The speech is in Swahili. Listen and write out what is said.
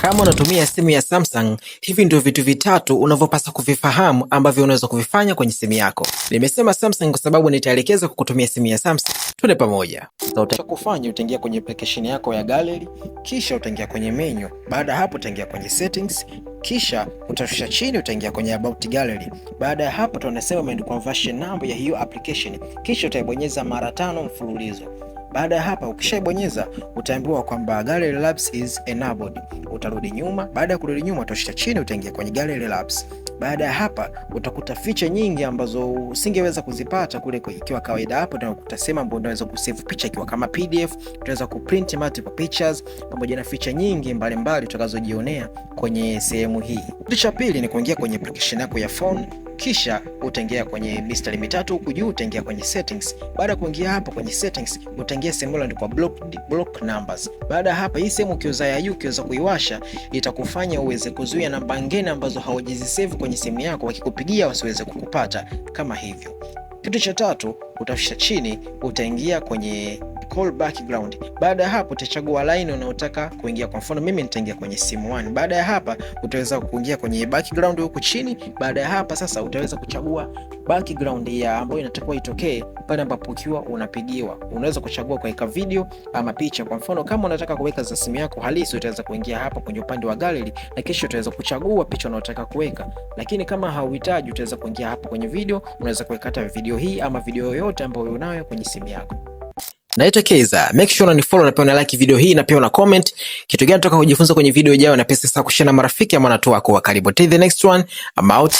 Kama unatumia simu ya Samsung, hivi ndio vitu vitatu unavyopaswa kuvifahamu ambavyo unaweza kuvifanya kwenye simu yako. Nimesema Samsung kwa sababu nitaelekeza kwa kutumia simu ya Samsung. Twende pamoja. Utakufanya utaingia kwenye application yako ya gallery, kisha utaingia kwenye menu. Baada ya hapo utaingia kwenye settings, kisha utashusha chini utaingia kwenye about gallery. Baada ya hapo tunasema imeandikwa version number ya hiyo application, kisha utaibonyeza mara 5 mfululizo. Baada ya hapa ukishaibonyeza utaambiwa kwamba Gallery Labs is enabled. Utarudi nyuma. Baada ya kurudi nyuma utashika chini utaingia kwenye Gallery Labs. Baada ya hapa utakuta feature nyingi ambazo usingeweza kuzipata kule ikiwa kawaida. Hapo ndio utasema mbona unaweza kusave picha ikiwa kama PDF, unaweza kuprint multiple pictures pamoja na feature nyingi mbalimbali utakazojionea kwenye sehemu hii. Kitu cha pili ni kuingia kwenye application yako ya phone, kisha utaingia kwenye mistari mitatu huku juu utaingia kwenye settings. Baada ya kuingia hapo kwenye settings utaingia sehemu iliyoandikwa block numbers. Baada ya hapa hii sehemu ukiweza kuiwasha itakufanya uweze kuzuia namba ngeni ambazo hawajazisave kwenye simu yako, wakikupigia wasiweze kukupata kama hivyo. Kitu cha tatu utashusha chini utaingia kwenye call background. Baada ya hapo utachagua line unayotaka kuingia. Kwa mfano mimi nitaingia kwenye simu 1. Baada ya hapa utaweza kuingia kwenye background huko chini. Baada ya hapa sasa utaweza kuchagua background ya ambayo inatakiwa itokee pale ambapo ukiwa unapigiwa. Unaweza kuchagua kuweka video ama picha. Kwa mfano kama unataka kuweka za simu yako halisi utaweza kuingia hapa kwenye upande wa gallery na kisha utaweza kuchagua picha unayotaka kuweka. Lakini kama hauhitaji utaweza kuingia hapa kwenye video, unaweza kuweka hata video hii ama video yoyote ambayo unayo kwenye simu yako. Naitwa Keza. Make sure unanifollow na pia una like video hii na pia una comment kitu gani unataka kujifunza kwenye video ijayo, na pia sasa kushare na marafiki ama watu wako wa karibu. Till the next one, I'm out.